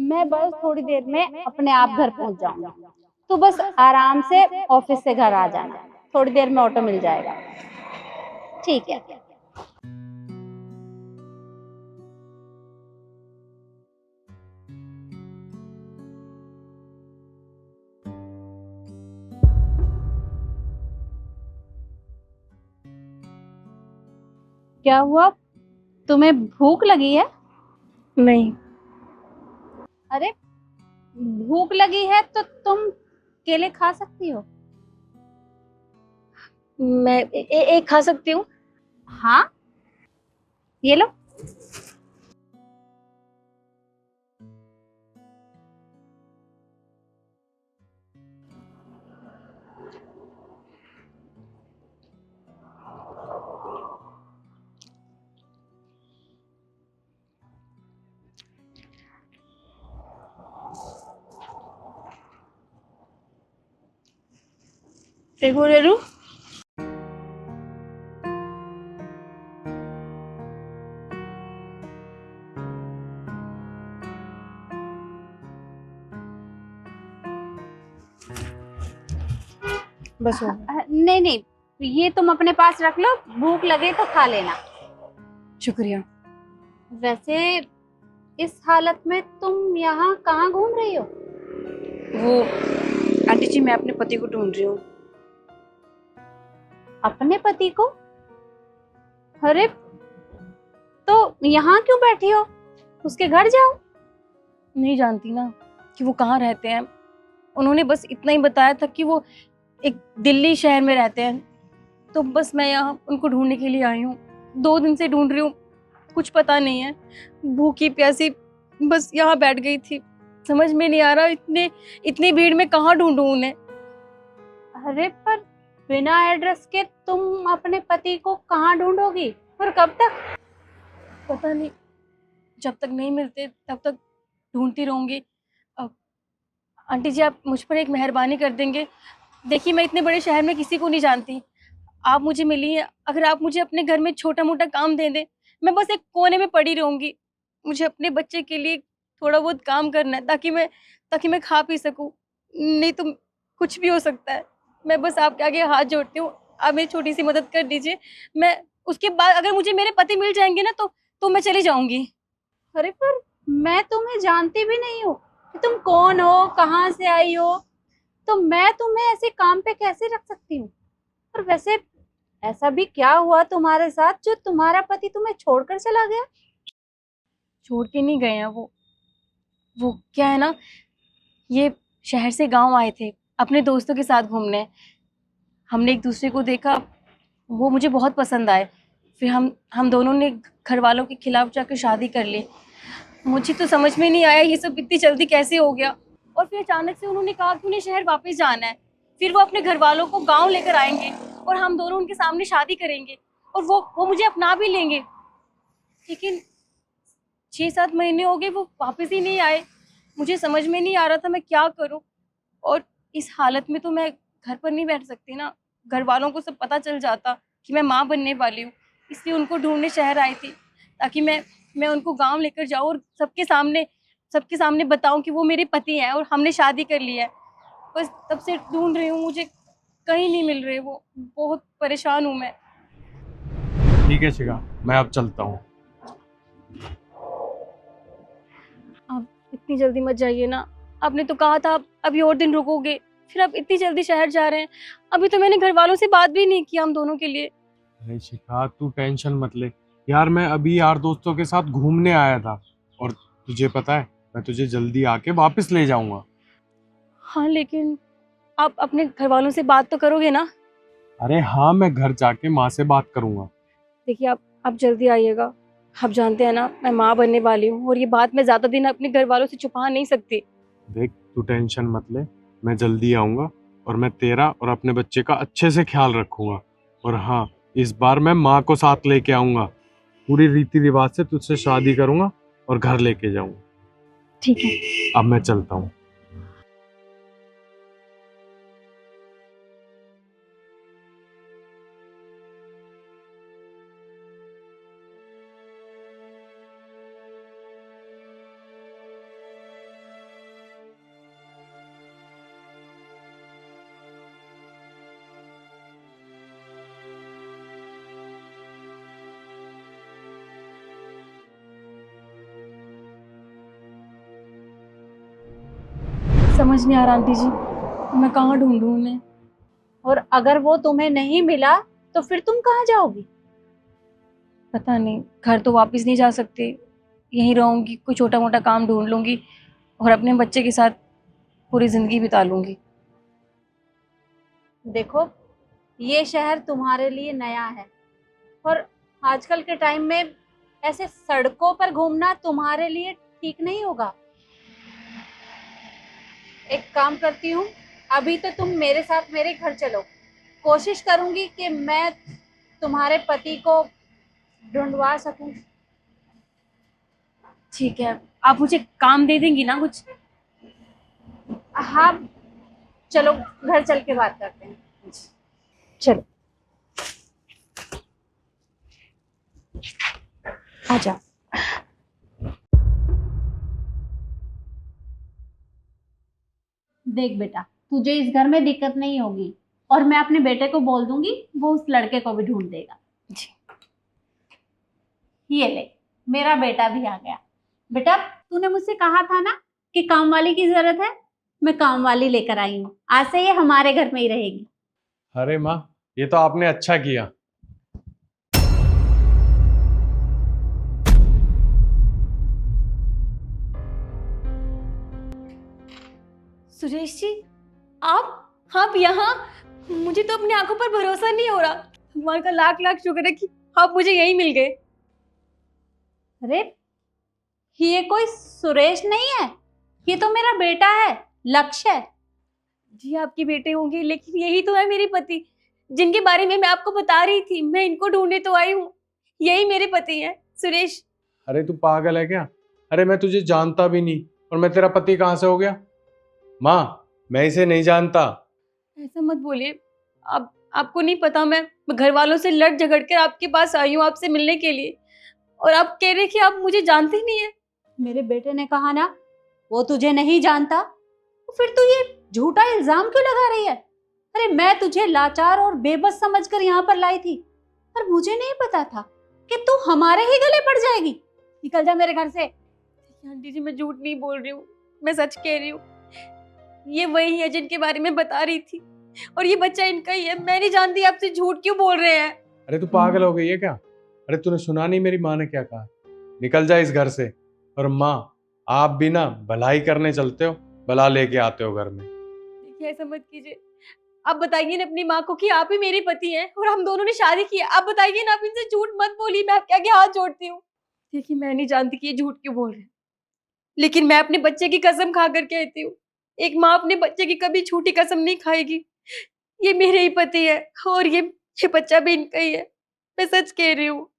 मैं बस थोड़ी देर में अपने आप घर पहुंच जाऊंगी। तू बस आराम से ऑफिस से घर आ जाना, थोड़ी देर में ऑटो मिल जाएगा। ठीक है। क्या हुआ, तुम्हें भूख लगी है? नहीं। अरे भूख लगी है तो तुम केले खा सकती हो। मैं एक खा सकती हूँ। हाँ, ये लो। देखो रेरू, बस हो गया। नहीं नहीं, ये तुम अपने पास रख लो, भूख लगे तो खा लेना। शुक्रिया। वैसे इस हालत में तुम यहाँ कहाँ घूम रही हो? वो आंटी जी, मैं अपने पति को ढूंढ रही हूँ। अपने पति को? अरे तो यहाँ क्यों बैठी हो, उसके घर जाओ। नहीं जानती ना कि वो कहाँ रहते हैं। उन्होंने बस इतना ही बताया था कि वो एक दिल्ली शहर में रहते हैं। तो बस मैं यहाँ उनको ढूंढने के लिए आई हूँ। 2 दिन से ढूंढ रही हूँ, कुछ पता नहीं है। भूखी प्यासी बस यहाँ बैठ गई थी। समझ में नहीं आ रहा इतनी भीड़ में कहाँ ढूंढूं उन्हें। अरे पर बिना एड्रेस के तुम अपने पति को कहाँ ढूंढोगी, और कब तक? पता नहीं, जब तक नहीं मिलते तब तक ढूंढती रहूंगी। अब आंटी जी, आप मुझ पर एक मेहरबानी कर देंगे? देखिए, मैं इतने बड़े शहर में किसी को नहीं जानती। आप मुझे मिली हैं, अगर आप मुझे अपने घर में छोटा मोटा काम दे दें, मैं बस एक कोने में पड़ी रहूंगी। मुझे अपने बच्चे के लिए थोड़ा बहुत काम करना है, ताकि मैं खा पी सकूं। नहीं तो कुछ भी हो सकता है। मैं बस आपके आगे हाथ जोड़ती हूँ, आप मेरी छोटी सी मदद कर दीजिए। मैं उसके बाद अगर मुझे मेरे पति मिल जाएंगे ना, तो मैं चली जाऊंगी। अरे पर मैं तुम्हें जानती भी नहीं हूँ कि तुम कौन हो, कहाँ से आई हो, तो मैं तुम्हें ऐसे काम पे कैसे रख सकती हूँ? और वैसे ऐसा भी क्या हुआ तुम्हारे साथ जो तुम्हारा पति तुम्हें छोड़कर चला गया? छोड़ के नहीं गए हैं वो क्या है ना, ये शहर से गांव आए थे अपने दोस्तों के साथ घूमने। हमने एक दूसरे को देखा, वो मुझे बहुत पसंद आए। फिर हम दोनों ने घर वालों के खिलाफ जाकर शादी कर ली। मुझे तो समझ में नहीं आया ये सब इतनी जल्दी कैसे हो गया। और फिर अचानक से उन्होंने कहा कि उन्हें शहर वापस जाना है। फिर वो अपने घर वालों को गांव लेकर आएंगे और हम दोनों उनके सामने शादी करेंगे, और वो मुझे अपना भी लेंगे। लेकिन 6-7 महीने हो गए, वो वापस ही नहीं आए। मुझे समझ में नहीं आ रहा था मैं क्या करूं। और इस हालत में तो मैं घर पर नहीं बैठ सकती ना। घर वालों को सब पता चल जाता कि मैं माँ बनने वाली हूँ। इसलिए उनको ढूंढने शहर आई थी, ताकि मैं उनको गांव लेकर जाऊँ और सबके सामने बताऊं कि वो मेरे पति हैं और हमने शादी कर ली है। बस तब से ढूंढ रही हूँ, मुझे कहीं नहीं मिल रहे वो। बहुत परेशान हूँ मैं। ठीक है शिखा, मैं अब चलता हूँ। आप इतनी जल्दी मत जाइए ना। आपने तो कहा था आप अभी और दिन रुकोगे, फिर आप इतनी जल्दी शहर जा रहे हैं। अभी तो मैंने घर वालों से बात भी नहीं की हम दोनों के लिए। अरे शिखा, तू टेंशन मत ले यार। मैं अभी यार दोस्तों के साथ घूमने आया था, और तुझे पता है मैं तुझे जल्दी आके वापस ले जाऊंगा। हाँ, लेकिन आप अपने घर वालों से बात तो करोगे ना? अरे हाँ, मैं घर जाके माँ से बात करूंगा। देखिए, आप जल्दी आइएगा। आप जानते हैं ना, मैं माँ बनने वाली हूँ और ये बात मैं ज्यादा दिन अपने घर वालों से छुपा नहीं सकती। देख, तू टेंशन मत ले, मैं जल्दी आऊंगा और मैं तेरा और अपने बच्चे का अच्छे से ख्याल रखूंगा। और हाँ, इस बार मैं माँ को साथ लेके आऊंगा। पूरी रीति रिवाज से तुझसे शादी करूंगा और घर लेके जाऊंगा। ठीक है। अब मैं चलता हूँ। समझ नहीं आ रहा आंटी जी, मैं कहाँ ढूंढूं उन्हें। और अगर वो तुम्हें नहीं मिला तो फिर तुम कहाँ जाओगी? पता नहीं, घर तो वापस नहीं जा सकती, यहीं रहूंगी, कोई छोटा मोटा काम ढूंढ लूंगी और अपने बच्चे के साथ पूरी जिंदगी बिता लूंगी। देखो, ये शहर तुम्हारे लिए नया है और आजकल के टाइम में ऐसे सड़कों पर घूमना तुम्हारे लिए ठीक नहीं होगा। एक काम करती हूँ, अभी तो तुम मेरे साथ मेरे घर चलो। कोशिश करूंगी कि मैं तुम्हारे पति को ढूंढवा सकूं। ठीक है, आप मुझे काम दे देंगी ना कुछ? हाँ, चलो घर चल के बात करते हैं। चलो आजा। देख बेटा, तुझे इस घर में दिक्कत नहीं होगी और मैं अपने बेटे को बोल दूंगी, वो उस लड़के को भी ढूंढ देगा। जी। ये ले, मेरा बेटा भी आ गया। बेटा, तूने मुझसे कहा था ना कि काम वाली की जरूरत है, मैं काम वाली लेकर आई हूँ। आज से ये हमारे घर में ही रहेगी। अरे माँ, ये तो आपने अच्छा किया। सुरेश जी, आप यहाँ? मुझे तो अपनी आंखों पर भरोसा नहीं हो रहा। भगवान का लाख लाख शुक्र है कि आप मुझे यहीं मिल गए। अरे, ये कोई सुरेश नहीं है, ये तो मेरा बेटा है, लक्ष्य। जी, आपके बेटे होंगे, लेकिन यही तो है मेरे पति, जिनके बारे में मैं आपको बता रही थी। मैं इनको ढूंढने तो आई हूँ, यही मेरे पति हैं, सुरेश। अरे तू पागल है क्या? अरे मैं तुझे जानता भी नहीं और मैं तेरा पति कहाँ से हो गया? माँ, मैं इसे नहीं जानता। ऐसा मत बोलिए, आपको नहीं पता, मैं घर वालों से लड़ झगड़ कर आपके पास आई हूँ आपसे मिलने के लिए, और आप कह रहे कि आप मुझे जानते ही नहीं है। मेरे बेटे ने कहा ना वो तुझे नहीं जानता, तो फिर तू ये झूठा इल्जाम क्यों लगा रही है? अरे मैं तुझे लाचार और बेबस समझकर यहाँ पर लाई थी, पर मुझे नहीं पता था कि तू हमारे ही गले पड़ जाएगी। निकल जा मेरे घर से। आंटी जी, मैं झूठ नहीं बोल रही हूँ, मैं सच कह रही हूँ। ये वही है जिनके बारे में बता रही थी, और ये बच्चा इनका ही है। मैं नहीं जानती, आपसे झूठ क्यों बोल रहे हैं? अरे तू पागल हो गई है क्या? अरे तूने सुना नहीं मेरी माँ ने क्या कहा? निकल जा इस घर से। और माँ, आप भी ना भलाई करने चलते हो, भला लेके आते हो घर में। देखिए, ऐसा मत कीजिए। आप बताइए ना अपनी माँ को कि आप ही मेरे पति हैं और हम दोनों ने शादी की है। आप बताइए ना, आप इनसे झूठ मत बोलिए, मैं आपके आगे हाथ जोड़ती हूँ। देखिए, मैं नहीं जानती कि ये झूठ क्यों बोल रहे हैं, लेकिन मैं अपने बच्चे की कसम खा कर कहती हूँ, एक माँ अपने बच्चे की कभी झूठी कसम नहीं खाएगी। ये मेरे ही पति है और ये बच्चा भी इनका ही है, मैं सच कह रही हूँ।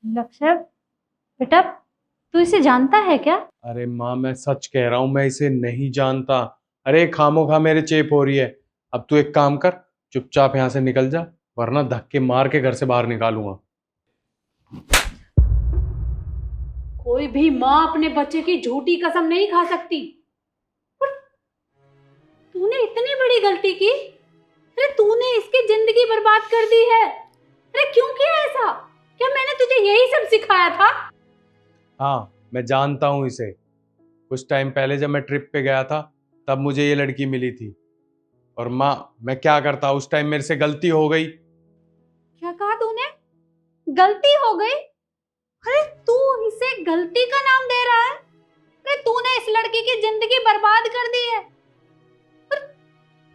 लक्ष्य बेटा, तू इसे जानता है क्या? अरे माँ, मैं सच कह रहा हूँ, मैं इसे नहीं जानता। अरे खामोखा मेरे चेप हो रही है। अब तू एक काम कर, चुपचाप यहाँ से निकल जा, वरना धक्के मार के घर से बाहर निकालूंगा। कोई भी माँ अपने बच्चे की झूठी कसम नहीं खा सकती। पर तूने इतनी बड़ी गलती की, अरे तूने इसकी जिंदगी बर्बाद कर दी है। अरे क्यों किया ऐसा? क्या मैंने तुझे यही सब सिखाया था? हाँ, मैं जानता हूँ इसे। कुछ टाइम पहले जब मैं ट्रिप पे गया था, तब मुझे ये लड़की मिली थी। और माँ, मैं क्या करता, उस टाइम मेरे से गलती हो गई। क्या कहा तूने? गलती हो गई? अरे तू इसे गलती का नाम दे रहा है? अरे तूने इस लड़की की जिंदगी बर्बाद कर दी है। पर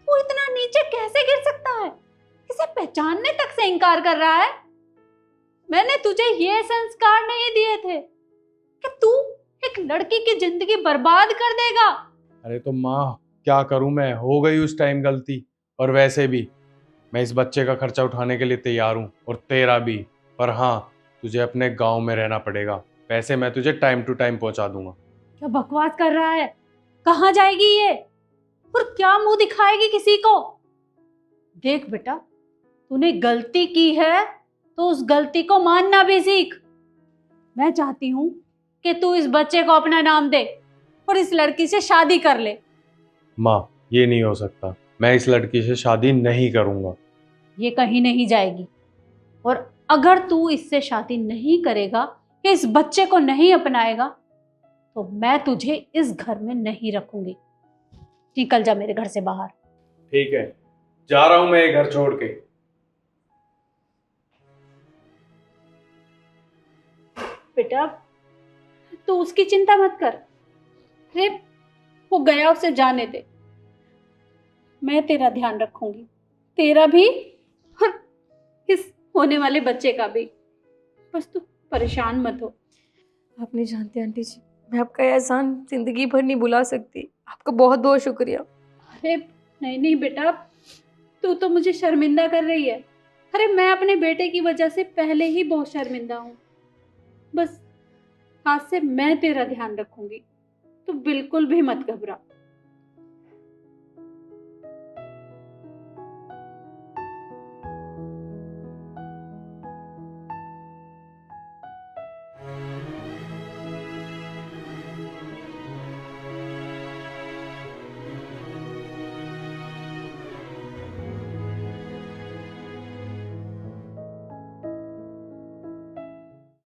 तू इतना नीचे कैसे गिर सकता है? इसे पहचानने तक से इनकार कर रहा है। मैंने तुझे ये संस्कार नहीं दिए थे कि तू एक लड़की की जिंदगी बर्बाद कर देगा। अरे तो माँ, क्या करूं मैं, हो गई उस टाइम गलती। और वैसे भी मैं इस बच्चे का खर्चा उठाने के लिए तैयार हूँ, और तेरा भी। पर हाँ, तुझे अपने गांव में रहना पड़ेगा। पैसे मैं तुझे टाइम टू टाइम पहुंचा दूंगा। क्या बकवास कर रहा है? कहाँ जाएगी ये और क्या मुंह दिखाएगी किसी को? देख बेटा, तूने गलती की है तो उस गलती को मानना भी सीख। मैं चाहती हूँ कि तू इस बच्चे को अपना नाम दे और इस लड़की से शादी कर ले। माँ, ये नहीं हो सकता, मैं इस लड़की से शादी नहीं करूंगा। ये कहीं नहीं जाएगी, और अगर तू इससे शादी नहीं करेगा या इस बच्चे को नहीं अपनाएगा तो मैं तुझे इस घर में नहीं रखूंगी। निकल जा मेरे घर से बाहर। ठीक है, जा रहा हूं मैं ये घर छोड़ के। बेटा तू उसकी चिंता मत कर। अरे वो गया, उसे जाने दे। मैं तेरा ध्यान रखूंगी, तेरा भी और इस होने वाले बच्चे का भी। बस तू परेशान मत हो। आप नहीं जानते आंटी जी, मैं आपका ये एहसान जिंदगी भर नहीं भुला सकती। आपका बहुत बहुत शुक्रिया। अरे नहीं नहीं बेटा, तू तो मुझे शर्मिंदा कर रही है। अरे मैं अपने बेटे की वजह से पहले ही बहुत शर्मिंदा हूँ। बस आज से मैं तेरा ध्यान रखूंगी, तू बिल्कुल भी मत घबरा।